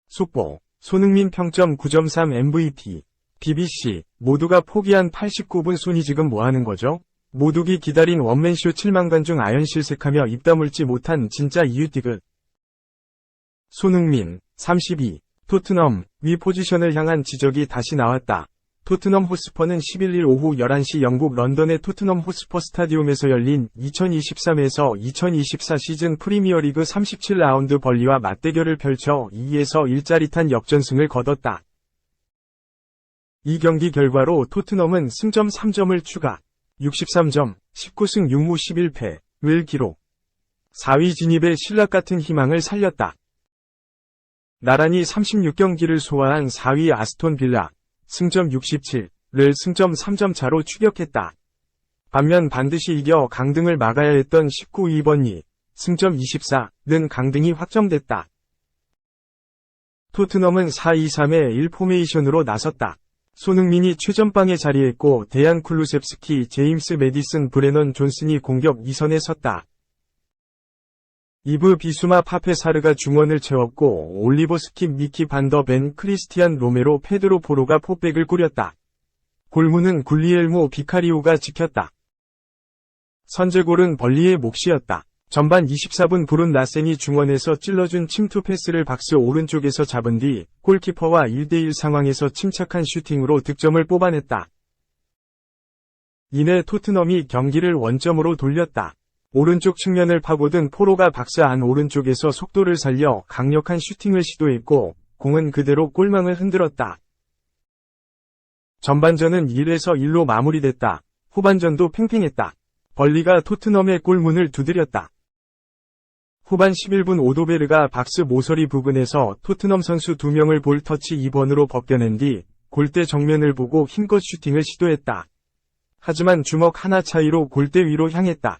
속보, 손흥민 평점 9.3 MVP. BBC, 모두가 포기한 89분 손이 지금 뭐하는 거죠? 모두가 기다린 원맨쇼 7만관 중 아연실색하며 입 다물지 못한 진짜 이유 디귿. 손흥민, 32. 토트넘, 위 포지션을 향한 지적이 다시 나왔다. 토트넘 호스퍼는 11일 오후 11시 영국 런던의 토트넘 호스퍼 스타디움에서 열린 2023-2024 시즌 프리미어리그 37라운드 벌리와 맞대결을 펼쳐 2에서 1짜릿한 역전승을 거뒀다. 이 경기 결과로 토트넘은 승점 3점을 추가, 63점, 19승 6무 11패를 기록. 4위 진입의 신락같은 희망을 살렸다. 나란히 36경기를 소화한 4위 아스톤 빌라, 승점 67를 승점 3점 차로 추격했다. 반면 반드시 이겨 강등을 막아야 했던 19위 버니, 승점 24는 강등이 확정됐다. 토트넘은 4-2-3-1 포메이션으로 나섰다. 손흥민이 최전방에 자리했고 데얀 쿨루셉스키, 제임스 매디슨, 브레넌 존슨이 공격 2선에 섰다. 이브 비수마 파페사르가 중원을 채웠고 올리버 스킵, 니키 반더 벤, 크리스티안 로메로, 페드로 포로가 포백을 꾸렸다. 골문은 굴리엘모 비카리오가 지켰다. 선제골은 벌리의 몫이었다. 전반 24분 브룬 라센이 중원에서 찔러준 침투 패스를 박스 오른쪽에서 잡은 뒤 골키퍼와 1대1 상황에서 침착한 슈팅으로 득점을 뽑아냈다. 이내 토트넘이 경기를 원점으로 돌렸다. 오른쪽 측면을 파고든 포로가 박스 안 오른쪽에서 속도를 살려 강력한 슈팅을 시도했고 공은 그대로 골망을 흔들었다. 전반전은 1에서 1로 마무리됐다. 후반전도 팽팽했다. 벌리가 토트넘의 골문을 두드렸다. 후반 11분 오도베르가 박스 모서리 부근에서 토트넘 선수 2명을 볼 터치 2번으로 벗겨낸 뒤 골대 정면을 보고 힘껏 슈팅을 시도했다. 하지만 주먹 하나 차이로 골대 위로 향했다.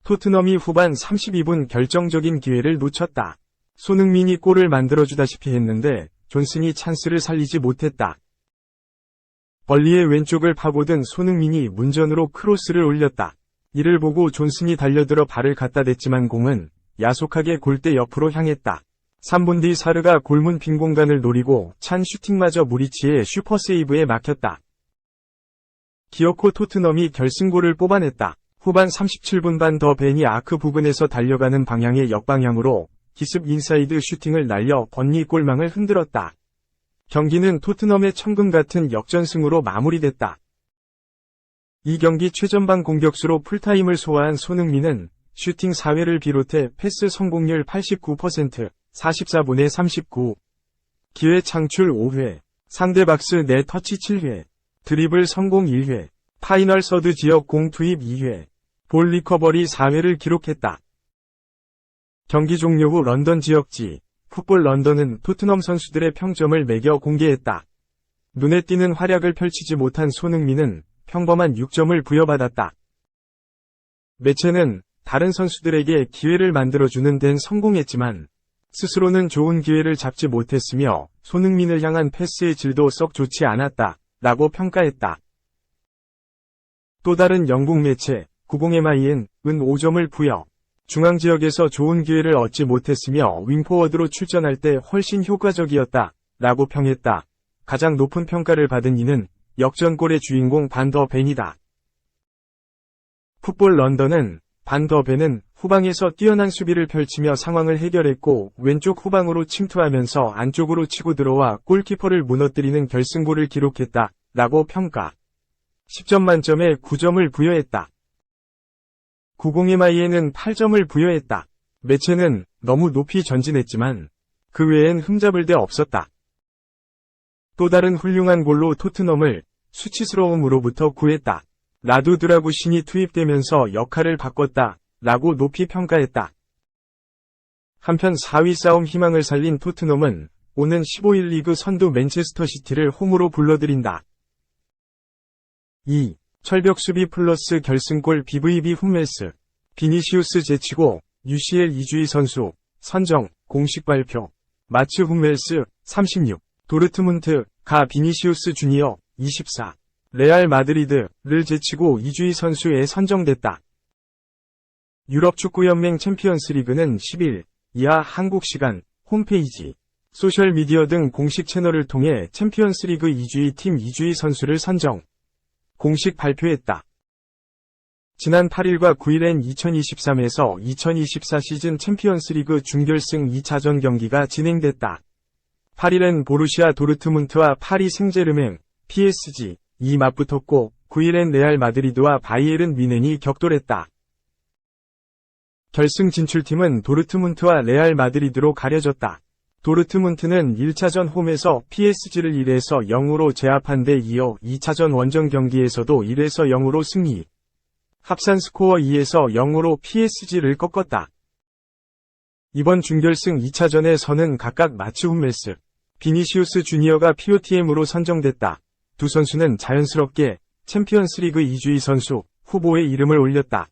토트넘이 후반 32분 결정적인 기회를 놓쳤다. 손흥민이 골을 만들어주다시피 했는데 존슨이 찬스를 살리지 못했다. 벌리의 왼쪽을 파고든 손흥민이 문전으로 크로스를 올렸다. 이를 보고 존슨이 달려들어 발을 갖다 댔지만 공은 야속하게 골대 옆으로 향했다. 3분 뒤 사르가 골문 빈 공간을 노리고 찬 슈팅마저 무리치의 슈퍼세이브에 막혔다. 기어코 토트넘이 결승골을 뽑아냈다. 후반 37분 반 더 벤이 아크 부근에서 달려가는 방향의 역방향으로 기습 인사이드 슈팅을 날려 번니 골망을 흔들었다. 경기는 토트넘의 천금 같은 역전승으로 마무리됐다. 이 경기 최전방 공격수로 풀타임을 소화한 손흥민은 슈팅 4회를 비롯해 패스 성공률 89%, 44분의 39, 기회 창출 5회, 상대 박스 내 터치 7회, 드리블 성공 1회, 파이널 서드 지역 공 투입 2회, 볼 리커버리 4회를 기록했다. 경기 종료 후 런던 지역지 풋볼 런던은 토트넘 선수들의 평점을 매겨 공개했다. 눈에 띄는 활약을 펼치지 못한 손흥민은 평범한 6점을 부여받았다. 매체는 다른 선수들에게 기회를 만들어주는 데는 성공했지만 스스로는 좋은 기회를 잡지 못했으며 손흥민을 향한 패스의 질도 썩 좋지 않았다 라고 평가했다. 또 다른 영국 매체 90MIN은 5점을 부여 중앙지역에서 좋은 기회를 얻지 못했으며 윙포워드로 출전할 때 훨씬 효과적이었다 라고 평했다. 가장 높은 평가를 받은 이는 역전골의 주인공 반더 벤이다. 풋볼 런던은 반더 벤은 후방에서 뛰어난 수비를 펼치며 상황을 해결했고 왼쪽 후방으로 침투하면서 안쪽으로 치고 들어와 골키퍼를 무너뜨리는 결승골을 기록했다 라고 평가. 10점 만점에 9점을 부여했다. 90MIN은 8점을 부여했다. 매체는 너무 높이 전진했지만 그 외엔 흠잡을 데 없었다. 또 다른 훌륭한 골로 토트넘을 수치스러움으로부터 구했다. 라두 드라구신이 투입되면서 역할을 바꿨다 라고 높이 평가했다. 한편 4위 싸움 희망을 살린 토트넘은 오는 15일 리그 선두 맨체스터 시티를 홈으로 불러들인다. 2. 철벽 수비 플러스 결승골 BVB 훈멜스. 비니시우스 제치고 UCL 이주희 선수 선정 공식 발표. 마츠 훈멜스 36. 도르트문트 가 비니시우스 주니어 24. 레알 마드리드를 제치고 2주의 선수에 선정됐다. 유럽축구연맹 챔피언스리그는 10일 이하 한국 시간 홈페이지, 소셜미디어 등 공식 채널을 통해 챔피언스리그 2주의 팀 2주의 선수를 선정, 공식 발표했다. 지난 8일과 9일엔 2023에서 2024 시즌 챔피언스리그 준결승 2차전 경기가 진행됐다. 8일엔 보루시아 도르트문트와 파리 생제르맹, PSG 이 맞붙었고 9일엔 레알 마드리드와 바이에른 뮌헨이 격돌했다. 결승 진출팀은 도르트문트와 레알 마드리드로 가려졌다. 도르트문트는 1차전 홈에서 PSG를 1에서 0으로 제압한 데 이어 2차전 원정 경기에서도 1에서 0으로 승리. 합산 스코어 2에서 0으로 PSG를 꺾었다. 이번 준결승 2차전에서는 각각 마츠 훈멜스, 비니시우스 주니어가 POTM으로 선정됐다. 두 선수는 자연스럽게 챔피언스리그 2주의 선수 후보에 이름을 올렸다.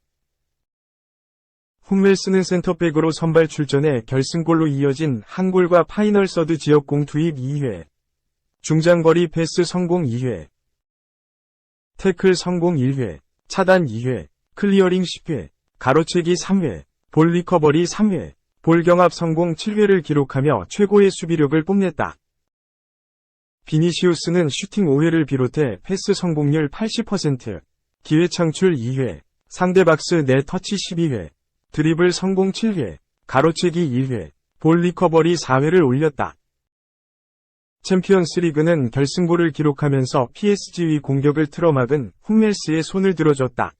훈멜스는 센터백으로 선발 출전해 결승골로 이어진 한 골과 파이널 서드 지역공 투입 2회, 중장거리 패스 성공 2회, 태클 성공 1회, 차단 2회, 클리어링 10회, 가로채기 3회, 볼 리커버리 3회, 볼 경합 성공 7회를 기록하며 최고의 수비력을 뽐냈다. 비니시우스는 슈팅 5회를 비롯해 패스 성공률 80%, 기회 창출 2회, 상대 박스 내 터치 12회, 드리블 성공 7회, 가로채기 1회, 볼 리커버리 4회를 올렸다. 챔피언스리그는 결승골을 기록하면서 PSG의 공격을 틀어막은 훈멜스의 손을 들어줬다.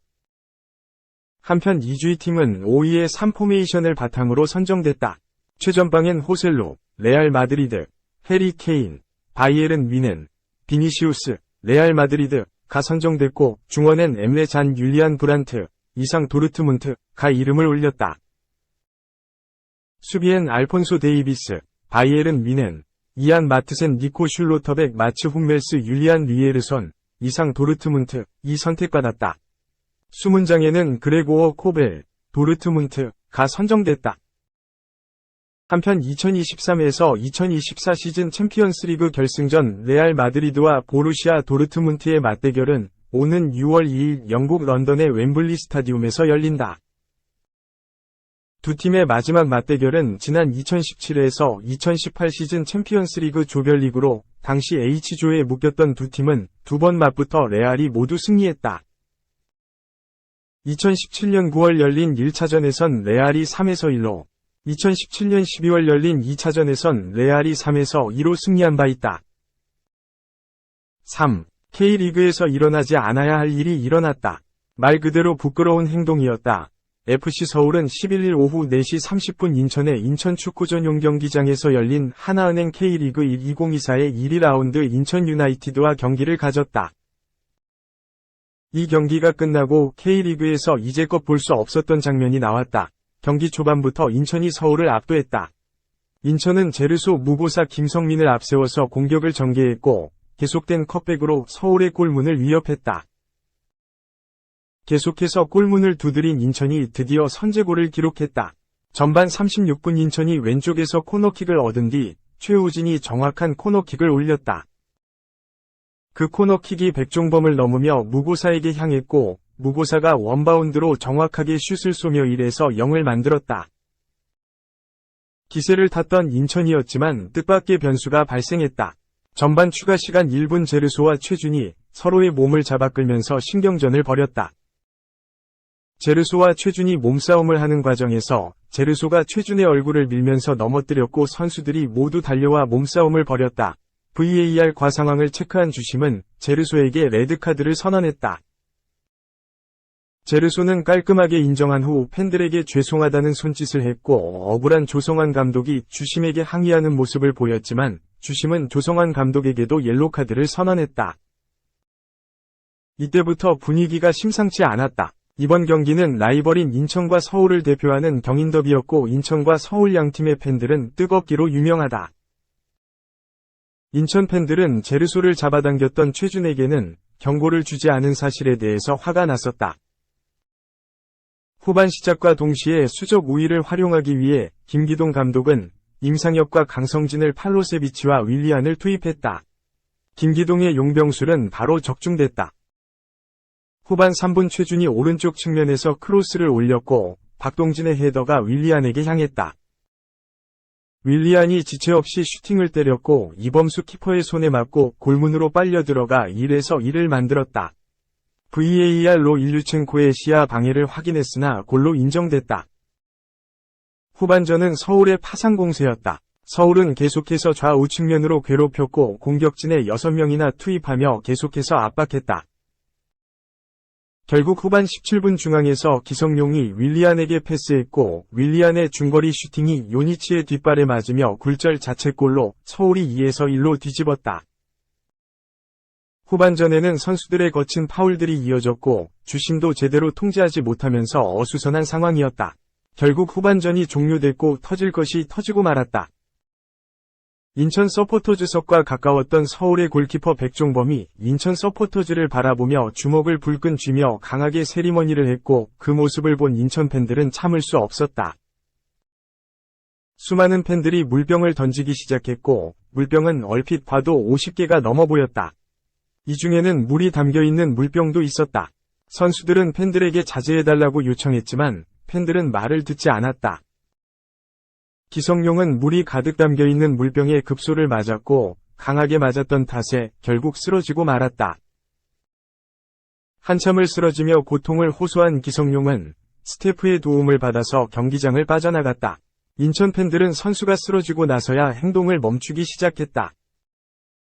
한편 2주의 팀은 5-2의 3 포메이션을 바탕으로 선정됐다. 최전방엔 호셀로, 레알 마드리드, 해리 케인, 바이에른 뮌헨, 비니시우스, 레알 마드리드가 선정됐고 중원엔 엠레 잔 율리안 브란트, 이상 도르트문트가 이름을 올렸다. 수비엔 알폰소 데이비스, 바이에른 뮌헨, 이안 마트센 니코 슐로터백 마츠 훈멜스 율리안 리에르손, 이상 도르트문트이 선택받았다. 수문장에는 그레고어 코벨, 도르트문트가 선정됐다. 한편 2023에서 2024 시즌 챔피언스리그 결승전 레알 마드리드와 보루시아 도르트문트의 맞대결은 오는 6월 2일 영국 런던의 웸블리 스타디움에서 열린다. 두 팀의 마지막 맞대결은 지난 2017에서 2018 시즌 챔피언스리그 조별리그로 당시 H조에 묶였던 두 팀은 두 번 맞붙어 레알이 모두 승리했다. 2017년 9월 열린 1차전에선 레알이 3에서 1로, 2017년 12월 열린 2차전에선 레알이 3에서 2로 승리한 바 있다. 3. K리그에서 일어나지 않아야 할 일이 일어났다. 말 그대로 부끄러운 행동이었다. FC 서울은 11일 오후 4시 30분 인천의 인천축구전용 경기장에서 열린 하나은행 K리그 1-2024의 1위 라운드 인천 유나이티드와 경기를 가졌다. 이 경기가 끝나고 K리그에서 이제껏 볼 수 없었던 장면이 나왔다. 경기 초반부터 인천이 서울을 압도했다. 인천은 제르소 무고사 김성민을 앞세워서 공격을 전개했고 계속된 컷백으로 서울의 골문을 위협했다. 계속해서 골문을 두드린 인천이 드디어 선제골을 기록했다. 전반 36분 인천이 왼쪽에서 코너킥을 얻은 뒤 최우진이 정확한 코너킥을 올렸다. 그 코너킥이 백종범을 넘으며 무고사에게 향했고 무고사가 원바운드로 정확하게 슛을 쏘며 1에서 0을 만들었다. 기세를 탔던 인천이었지만 뜻밖의 변수가 발생했다. 전반 추가 시간 1분 제르소와 최준이 서로의 몸을 잡아끌면서 신경전을 벌였다. 제르소와 최준이 몸싸움을 하는 과정에서 제르소가 최준의 얼굴을 밀면서 넘어뜨렸고 선수들이 모두 달려와 몸싸움을 벌였다. VAR 과상황을 체크한 주심은 제르소에게 레드카드를 선언했다. 제르소는 깔끔하게 인정한 후 팬들에게 죄송하다는 손짓을 했고 억울한 조성환 감독이 주심에게 항의하는 모습을 보였지만 주심은 조성환 감독에게도 옐로카드를 선언했다. 이때부터 분위기가 심상치 않았다. 이번 경기는 라이벌인 인천과 서울을 대표하는 경인더비였고 인천과 서울 양팀의 팬들은 뜨겁기로 유명하다. 인천 팬들은 제르소를 잡아당겼던 최준에게는 경고를 주지 않은 사실에 대해서 화가 났었다. 후반 시작과 동시에 수적 우위를 활용하기 위해 김기동 감독은 임상혁과 강성진을 팔로세비치와 윌리안을 투입했다. 김기동의 용병술은 바로 적중됐다. 후반 3분 최준이 오른쪽 측면에서 크로스를 올렸고 박동진의 헤더가 윌리안에게 향했다. 윌리안이 지체 없이 슈팅을 때렸고 이범수 키퍼의 손에 맞고 골문으로 빨려 들어가 1에서 1을 만들었다. VAR로 일류첸코의 시야 방해를 확인했으나 골로 인정됐다. 후반전은 서울의 파상 공세였다. 서울은 계속해서 좌우 측면으로 괴롭혔고 공격진에 6명이나 투입하며 계속해서 압박했다. 결국 후반 17분 중앙에서 기성용이 윌리안에게 패스했고 윌리안의 중거리 슈팅이 요니치의 뒷발에 맞으며 굴절 자책골로 서울이 2에서 1로 뒤집었다. 후반전에는 선수들의 거친 파울들이 이어졌고 주심도 제대로 통제하지 못하면서 어수선한 상황이었다. 결국 후반전이 종료됐고 터질 것이 터지고 말았다. 인천 서포터즈석과 가까웠던 서울의 골키퍼 백종범이 인천 서포터즈를 바라보며 주먹을 불끈 쥐며 강하게 세리머니를 했고 그 모습을 본 인천 팬들은 참을 수 없었다. 수많은 팬들이 물병을 던지기 시작했고 물병은 얼핏 봐도 50개가 넘어 보였다. 이 중에는 물이 담겨있는 물병도 있었다. 선수들은 팬들에게 자제해달라고 요청했지만 팬들은 말을 듣지 않았다. 기성용은 물이 가득 담겨있는 물병에 급소를 맞았고 강하게 맞았던 탓에 결국 쓰러지고 말았다. 한참을 쓰러지며 고통을 호소한 기성용은 스태프의 도움을 받아서 경기장을 빠져나갔다. 인천 팬들은 선수가 쓰러지고 나서야 행동을 멈추기 시작했다.